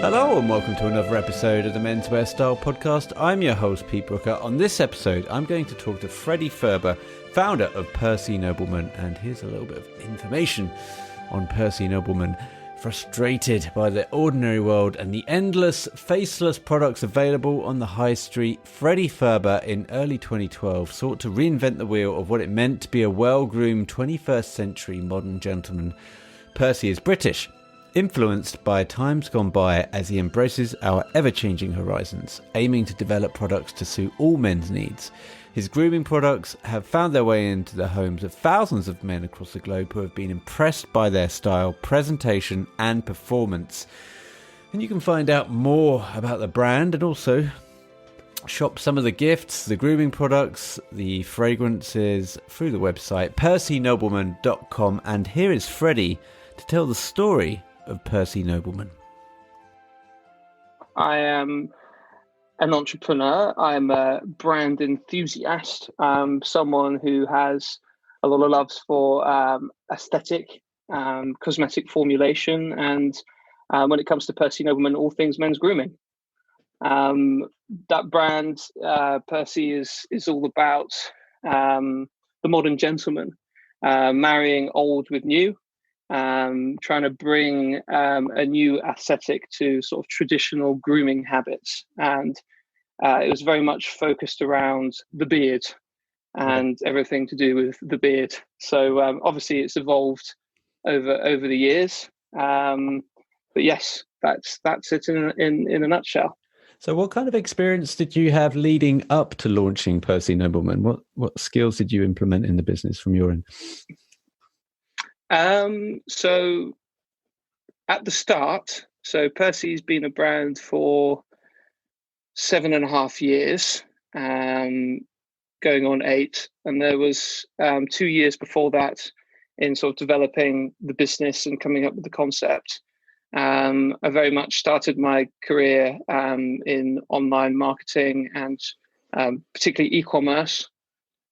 Hello and welcome to another episode of the MenswearStyle Podcast. I'm your host, Pete Brooker. On this episode, I'm going to talk to Freddy Furber, founder of Percy Nobleman. And here's a little bit of information on Percy Nobleman. Frustrated by the ordinary world and the endless, faceless products available on the high street, Freddy Furber in early 2012 sought to reinvent the wheel of what it meant to be a well-groomed 21st century modern gentleman. Percy is British, influenced by times gone by as he embraces our ever-changing horizons, aiming to develop products to suit all men's needs. His grooming products have found their way into the homes of thousands of men across the globe who have been impressed by their style, presentation and performance. And you can find out more about the brand and also shop some of the gifts, the grooming products, the fragrances through the website percynobleman.com. And here is Freddy to tell the story of Percy Nobleman. I am an entrepreneur. I'm a brand enthusiast, someone who has a lot of love for aesthetic, cosmetic formulation, and when it comes to Percy Nobleman, all things men's grooming. That brand, Percy, is all about the modern gentleman, marrying old with new. Trying to bring a new aesthetic to sort of traditional grooming habits, and it was very much focused around the beard and everything to do with the beard. So obviously it's evolved over the years, but yes, that's it in a nutshell. So what kind of experience did you have leading up to launching Percy Nobleman? What skills did you implement in the business from your end? So at the start, Percy's been a brand for 7.5 years, going on 8. And there was 2 years before that in sort of developing the business and coming up with the concept. I very much started my career in online marketing and particularly eCommerce.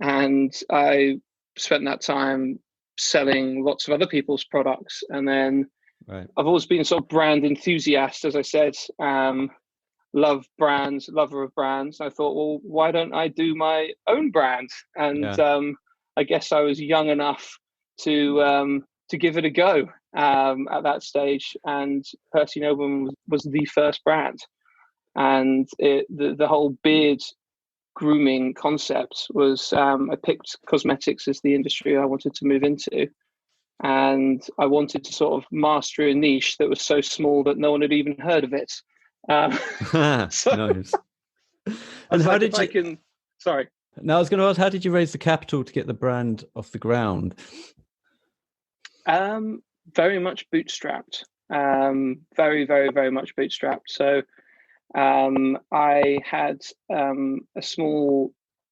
And I spent that time selling lots of other people's products, and then I've always been a sort of brand enthusiast, as I said, love brands, lover of brands. I thought, well, why don't I do my own brand? And I guess I was young enough to give it a go at that stage, and Percy Nobleman was the first brand, and the whole beard grooming concept was I picked cosmetics as the industry I wanted to move into, and I wanted to sort of master a niche that was so small that no one had even heard of it. Nice. And how did you? Sorry. No, I was going to ask, how did you raise the capital to get the brand off the ground? Very much bootstrapped. Very, very, very much bootstrapped. So I had a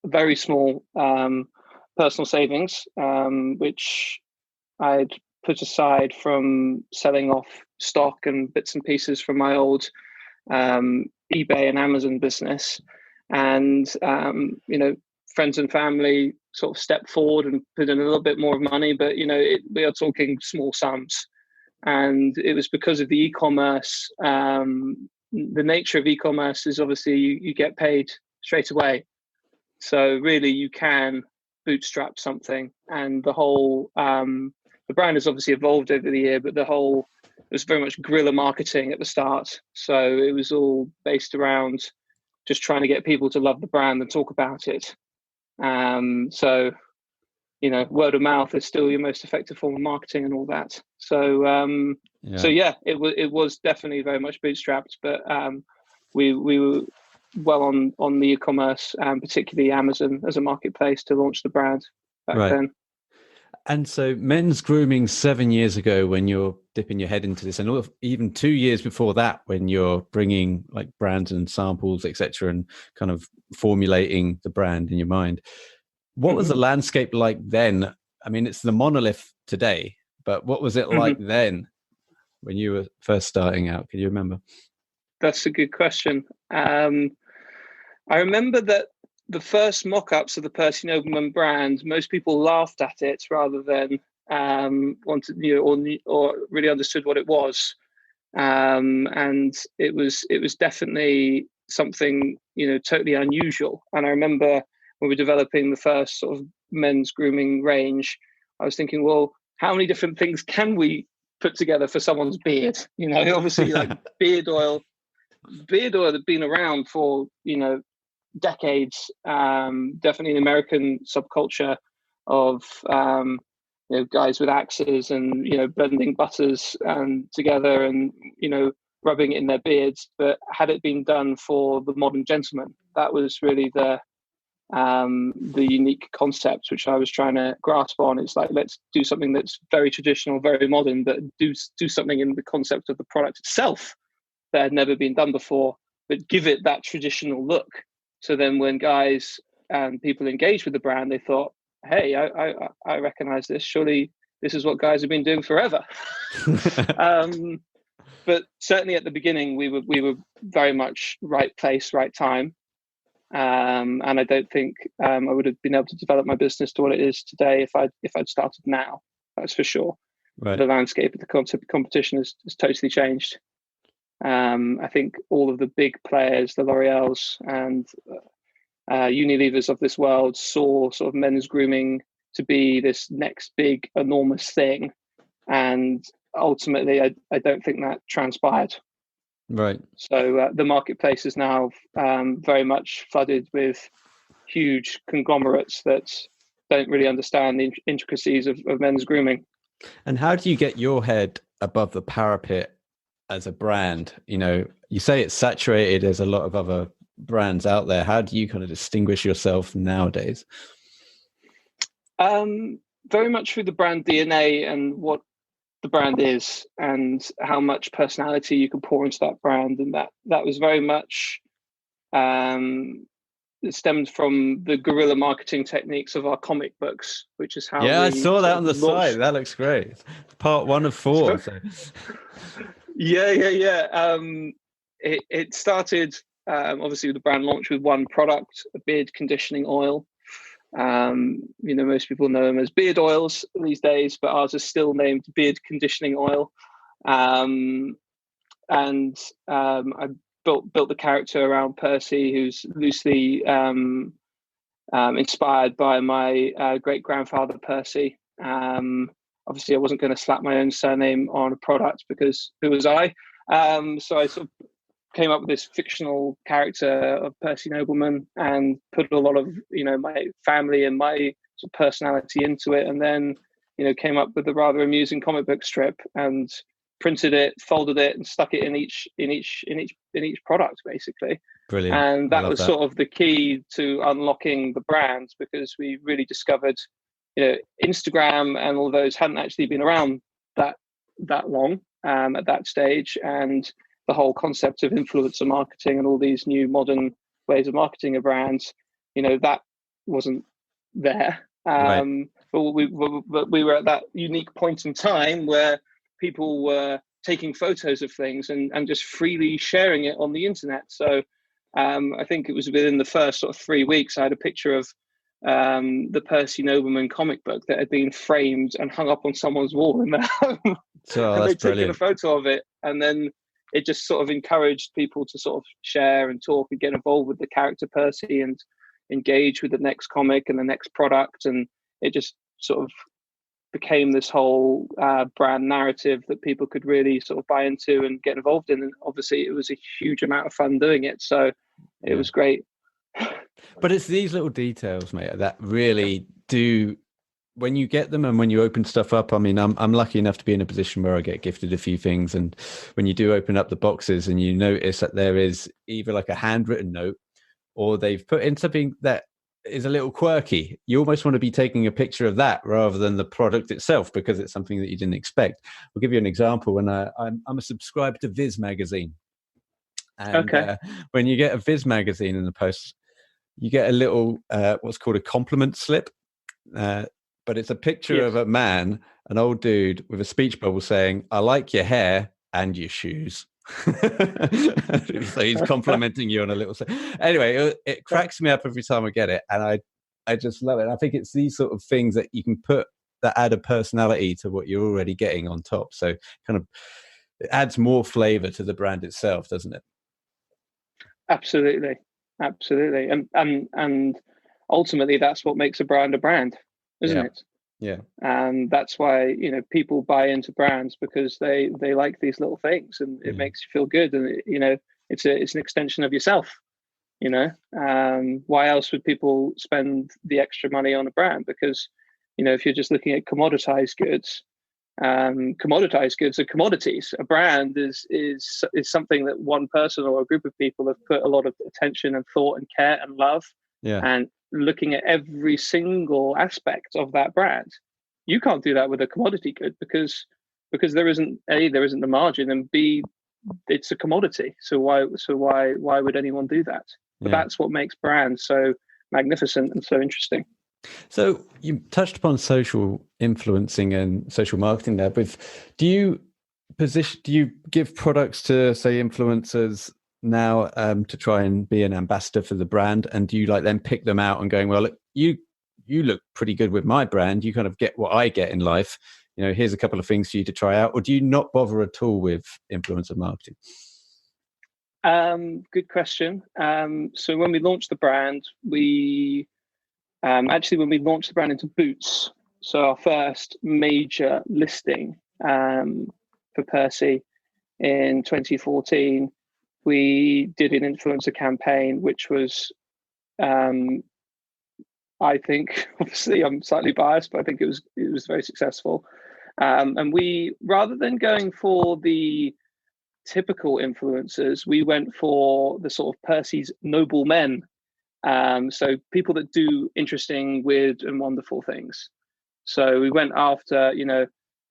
very small personal savings, which I'd put aside from selling off stock and bits and pieces from my old eBay and Amazon business. And, friends and family sort of stepped forward and put in a little bit more money, but, we are talking small sums. And it was because of the e-commerce. The nature of e-commerce is obviously you get paid straight away. So really you can bootstrap something, and the whole, the brand has obviously evolved over the year, but it was very much guerrilla marketing at the start. So it was all based around just trying to get people to love the brand and talk about it. So, word of mouth is still your most effective form of marketing and all that. So, it was definitely very much bootstrapped, but we were well on the e-commerce, particularly Amazon as a marketplace, to launch the brand back then. And so men's grooming 7 years ago, when you're dipping your head into this, and even 2 years before that, when you're bringing like brands and samples, etc., and kind of formulating the brand in your mind, what was the landscape like then? I mean, it's the monolith today, but what was it like then when you were first starting out? Can you remember? That's a good question. I remember that the first mock-ups of the Percy Nobleman brand, most people laughed at it rather than wanted, or really understood what it was. and it was definitely something, totally unusual. And I remember when we were developing the first sort of men's grooming range, I was thinking, well, how many different things can we put together for someone's beard? Obviously, like beard oil had been around for decades. Definitely an American subculture of guys with axes and blending butters together and rubbing it in their beards. But had it been done for the modern gentleman, that was really the unique concept which I was trying to grasp on. It's like, let's do something that's very traditional, very modern, but do something in the concept of the product itself that had never been done before, but give it that traditional look. So then when guys and people engaged with the brand, they thought, hey, I recognize this. Surely this is what guys have been doing forever. But certainly at the beginning, we were very much right place, right time. And I don't think I would have been able to develop my business to what it is today if I'd started now. That's for sure. Right. The landscape of the competition has totally changed. I think all of the big players, the L'Oreals and Unilevers of this world, saw sort of men's grooming to be this next big, enormous thing. And ultimately, I don't think that transpired. Right. So the marketplace is now very much flooded with huge conglomerates that don't really understand the intricacies of men's grooming. And how do you get your head above the parapet as a brand? You say it's saturated. There's a lot of other brands out there. How do you kind of distinguish yourself nowadays? Very much through the brand DNA and what the brand is and how much personality you can pour into that brand. And that was very much it stemmed from the guerrilla marketing techniques of our comic books, which is how I saw that on the site. That looks great. Part 1 of 4. So. Yeah. It started obviously with the brand launch with one product, a beard conditioning oil. Most people know them as beard oils these days, but ours is still named beard conditioning oil. I built the character around Percy, who's loosely inspired by my great grandfather Percy. Obviously, I wasn't going to slap my own surname on a product because who was I? So I sort of came up with this fictional character of Percy Nobleman and put a lot of my family and my sort of personality into it, and then came up with a rather amusing comic book strip and printed it, folded it, and stuck it in each product basically. Brilliant. And that was sort of the key to unlocking the brand, because we really discovered Instagram and all those hadn't actually been around that long at that stage, and the whole concept of influencer marketing and all these new modern ways of marketing a brand, that wasn't there. Right. But we were at that unique point in time where people were taking photos of things and just freely sharing it on the internet. So I think it was within the first sort of 3 weeks, I had a picture of the Percy Nobleman comic book that had been framed and hung up on someone's wall in their home. So and that's they'd taken brilliant. a photo of it, and then it just sort of encouraged people to sort of share and talk and get involved with the character Percy and engage with the next comic and the next product. And it just sort of became this whole brand narrative that people could really sort of buy into and get involved in. And obviously it was a huge amount of fun doing it. So it was great. But it's these little details, mate, that really do, when you get them and when you open stuff up. I mean, I'm lucky enough to be in a position where I get gifted a few things. And when you do open up the boxes and you notice that there is either like a handwritten note or they've put in something that is a little quirky, you almost want to be taking a picture of that rather than the product itself, because it's something that you didn't expect. I'll give you an example. When I'm a subscriber to Viz magazine. And when you get a Viz magazine in the post, you get a little what's called a compliment slip, but it's a picture of a man, an old dude with a speech bubble saying, "I like your hair and your shoes." So he's complimenting you on a little. Anyway, it cracks me up every time I get it, and I just love it. I think it's these sort of things that you can put that add a personality to what you're already getting on top. So kind of it adds more flavor to the brand itself, doesn't it? Absolutely, absolutely, and ultimately that's what makes a brand, isn't it? Yeah. And that's why, people buy into brands, because they like these little things, and it makes you feel good, and it's an extension of yourself. Why else would people spend the extra money on a brand? Because if you're just looking at commoditized goods are commodities. A brand is something that one person or a group of people have put a lot of attention and thought and care and love, and looking at every single aspect of that brand. You can't do that with a commodity good, because there isn't the margin, and B, it's a commodity. So why would anyone do that? But that's what makes brands so magnificent and so interesting. So you touched upon social influencing and social marketing there. Do you give products to, say, influencers now to try and be an ambassador for the brand? And do you then pick them out and going, well, look, you look pretty good with my brand. You kind of get what I get in life. Here's a couple of things for you to try out. Or do you not bother at all with influencer marketing? Good question. So when we launched the brand, when we launched the brand into Boots, so our first major listing for Percy in 2014, we did an influencer campaign, which was, I think, obviously I'm slightly biased, but I think it was very successful. And we, rather than going for the typical influencers, we went for the sort of Percy's Noblemen. So people that do interesting, weird, and wonderful things. So we went after,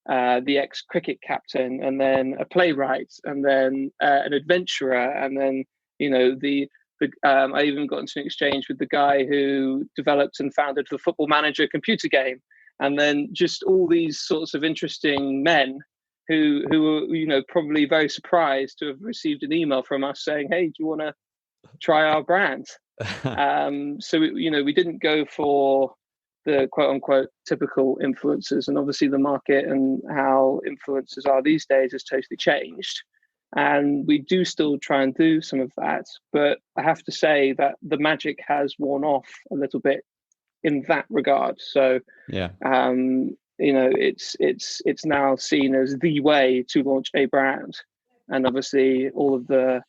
the ex-cricket captain, and then a playwright, and then an adventurer, and then, I even got into an exchange with the guy who developed and founded the Football Manager computer game, and then just all these sorts of interesting men who were, probably very surprised to have received an email from us saying, "Hey, do you want to try our brand?" So we didn't go for the quote unquote typical influencers, and obviously the market and how influencers are these days has totally changed, and we do still try and do some of that, but I have to say that the magic has worn off a little bit in that regard. So it's now seen as the way to launch a brand, and obviously all of the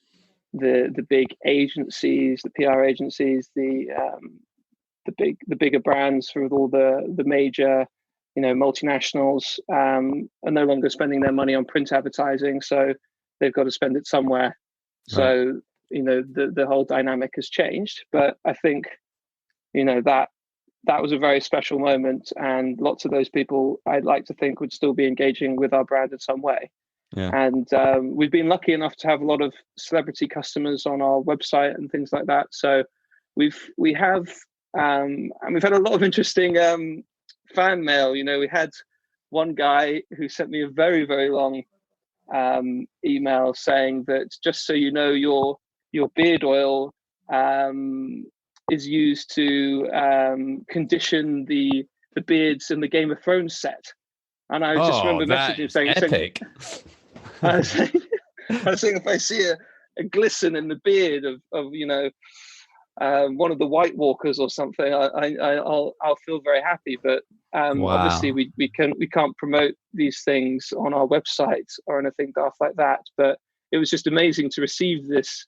big agencies, the PR agencies, the bigger brands with all the major, multinationals, are no longer spending their money on print advertising, so they've got to spend it somewhere. Right. So the whole dynamic has changed, but I think that was a very special moment, and lots of those people, I'd like to think, would still be engaging with our brand in some way. Yeah. And we've been lucky enough to have a lot of celebrity customers on our website and things like that. So we have and we've had a lot of interesting fan mail. We had one guy who sent me a very, very long email saying that, just so you know, your beard oil is used to condition the beards in the Game of Thrones set. And I just remember messaging saying, epic. I was saying, if I see a glisten in the beard of one of the White Walkers or something, I'll feel very happy. But obviously we can't promote these things on our website or anything daft like that. But it was just amazing to receive this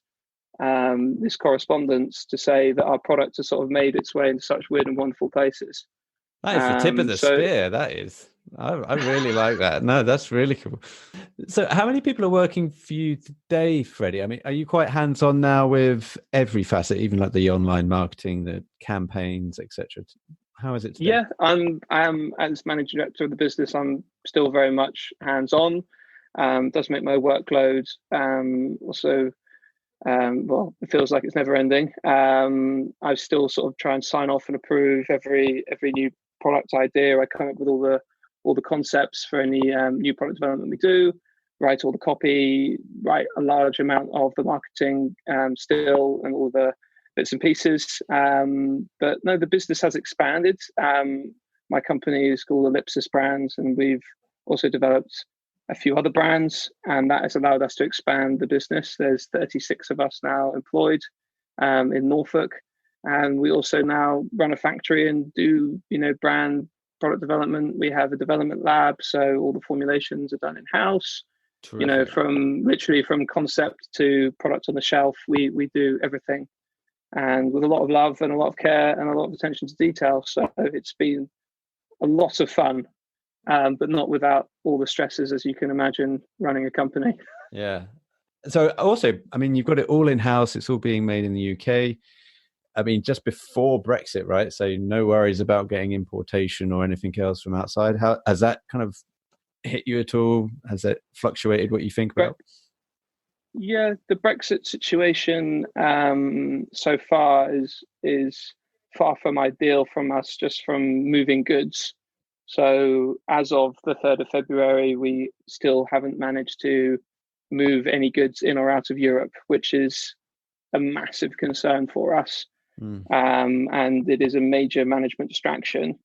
correspondence to say that our product has sort of made its way into such weird and wonderful places. That is the tip of the spear. That is. I really like that. No, that's really cool. So how many people are working for you today, Freddy? I mean, are you quite hands-on now with every facet, even like the online marketing, the campaigns, etc.? How is it today? Yeah, I am as managing director of the business. I'm still very much hands-on. Does make my workload also, well, it feels like it's never ending. I still sort of try and sign off and approve every new product idea. I come up with all the concepts for any new product development we do, write all the copy, write a large amount of the marketing still, and all the bits and pieces. But no, the business has expanded. My company is called Ellipsis Brands, and we've also developed a few other brands, and that has allowed us to expand the business. There's 36 of us now employed in Norfolk, and we also now run a factory and do brand product development. We have a development lab, so all the formulations are done in-house. Terrific. From concept to product on the shelf, we do everything, and with a lot of love and a lot of care and a lot of attention to detail. So it's been a lot of fun, but not without all the stresses, as you can imagine, running a company. Yeah. So also, I mean, you've got it all in-house. It's all being made in the UK. I mean, just before Brexit, right? So no worries about getting importation or anything else from outside. How has that kind of hit you at all? Has it fluctuated what you think about? Yeah, the Brexit situation so far is far from ideal from us, just from moving goods. So as of the 3rd of February, we still haven't managed to move any goods in or out of Europe, which is a massive concern for us. And it is a major management distraction.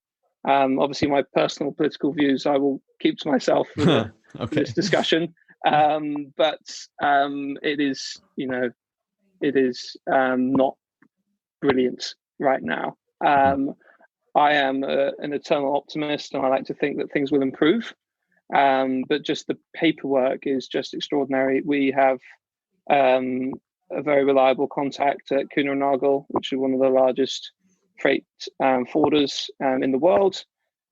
Obviously, my personal political views I will keep to myself for this discussion. But it is, not brilliant right now. I am an eternal optimist, and I like to think that things will improve. But just the paperwork is just extraordinary. We have a very reliable contact at Kuehne + Nagel, which is one of the largest freight forwarders in the world.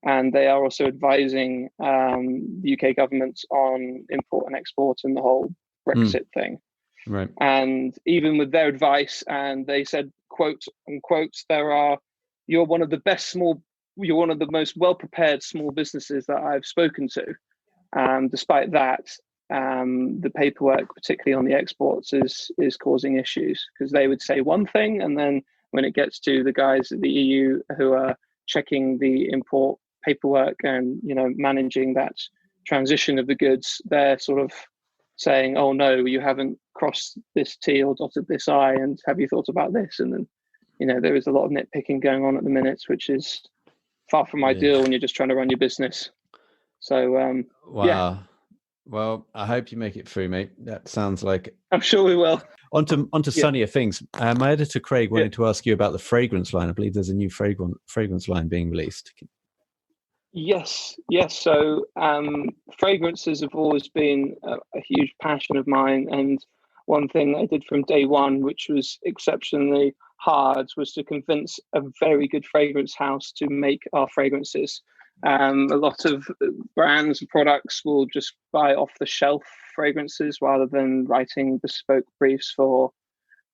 And they are also advising the UK government on import and export and the whole Brexit thing. Right. And even with their advice, and they said, quote unquote, you're one of the most well-prepared small businesses that I've spoken to. Despite that, the paperwork, particularly on the exports, is causing issues, because they would say one thing, and then when it gets to the guys at the EU who are checking the import paperwork and managing that transition of the goods, they're sort of saying, oh no, you haven't crossed this T or dotted this I, and have you thought about this? And then there is a lot of nitpicking going on at the minute, which is far from ideal when you're just trying to run your business. So wow. Yeah. Well, I hope you make it through, mate. That sounds like... I'm sure we will. Onto sunnier things. My editor Craig wanted to ask you about the fragrance line. I believe there's a new fragrance line being released. Yes. So fragrances have always been a huge passion of mine, and one thing I did from day one, which was exceptionally hard, was to convince a very good fragrance house to make our fragrances. A lot of brands and products will just buy off-the-shelf fragrances rather than writing bespoke briefs for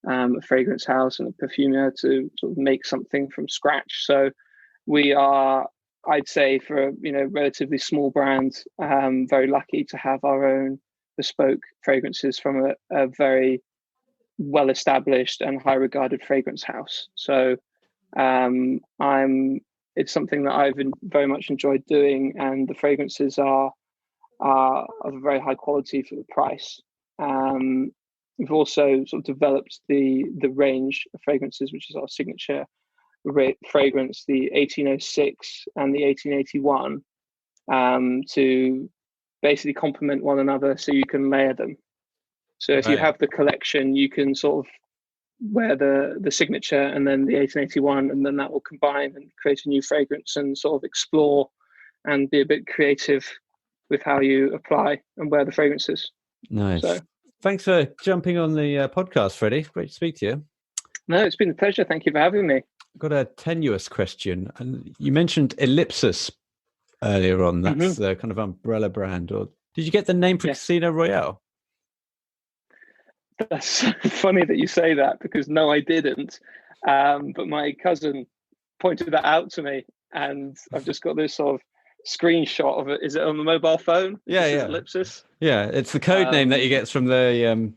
a fragrance house and a perfumer to sort of make something from scratch. So we are, I'd say, for a relatively small brand, very lucky to have our own bespoke fragrances from a very well-established and high-regarded fragrance house. So it's something that I've very much enjoyed doing, and the fragrances are of a very high quality for the price. We've also sort of developed the range of fragrances, which is our signature fragrance, the 1806 and the 1881, to basically complement one another, so you can layer them. So if you have the collection, you can sort of wear the signature and then the 1881, and then that will combine and create a new fragrance, and sort of explore and be a bit creative with how you apply and wear the fragrances. Nice. So, thanks for jumping on the podcast, Freddy. Great to speak to you. No, it's been a pleasure. Thank you for having me. I've got a tenuous question. And you mentioned Ellipsis earlier on. That's the kind of umbrella brand. Or did you get the name for Casino Royale? That's funny that you say that, because no, I didn't. But my cousin pointed that out to me, and I've just got this sort of screenshot of it. Is it on the mobile phone? Yeah. Ellipsis. Yeah, it's the code name that he gets from the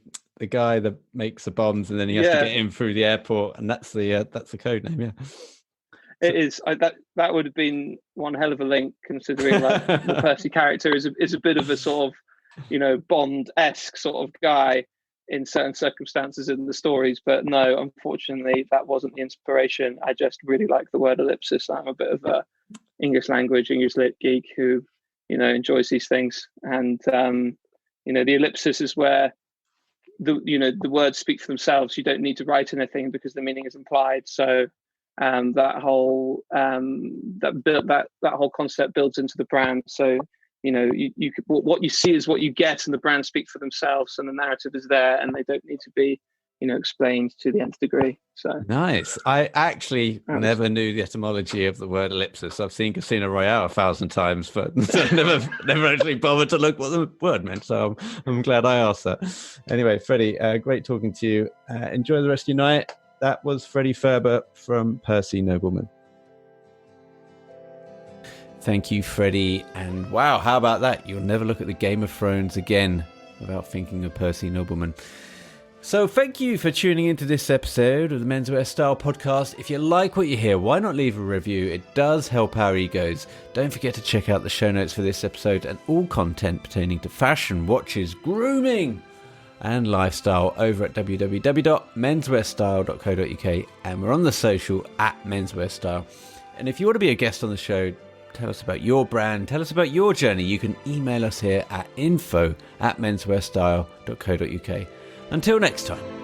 guy that makes the bombs, and then he has to get in through the airport, and that's the code name. Yeah, it is. That would have been one hell of a link, considering like the Percy character is a bit of a sort of Bond-esque sort of guy in certain circumstances in the stories. But no, unfortunately, that wasn't the inspiration. I just really like the word ellipsis. I'm a bit of a English lit geek who enjoys these things. And the ellipsis is where the words speak for themselves. You don't need to write anything because the meaning is implied. So that whole that whole concept builds into the brand. So what you see is what you get, and the brands speak for themselves, and the narrative is there, and they don't need to be explained to the nth degree. So nice. I actually never knew the etymology of the word ellipsis. I've seen Casino Royale 1,000 times, but never actually bothered to look what the word meant. So I'm glad I asked that. Anyway, Freddy, great talking to you. Enjoy the rest of your night. That was Freddy Furber from Percy Nobleman. Thank you, Freddy. And wow, how about that? You'll never look at the Game of Thrones again without thinking of Percy Nobleman. So thank you for tuning into this episode of the Menswear Style Podcast. If you like what you hear, why not leave a review? It does help our egos. Don't forget to check out the show notes for this episode and all content pertaining to fashion, watches, grooming and lifestyle over at www.menswearstyle.co.uk, and we're on the social at menswearstyle. And if you want to be a guest on the show, tell us about your brand, tell us about your journey, you can email us here at info@menswearstyle.co.uk. Until next time.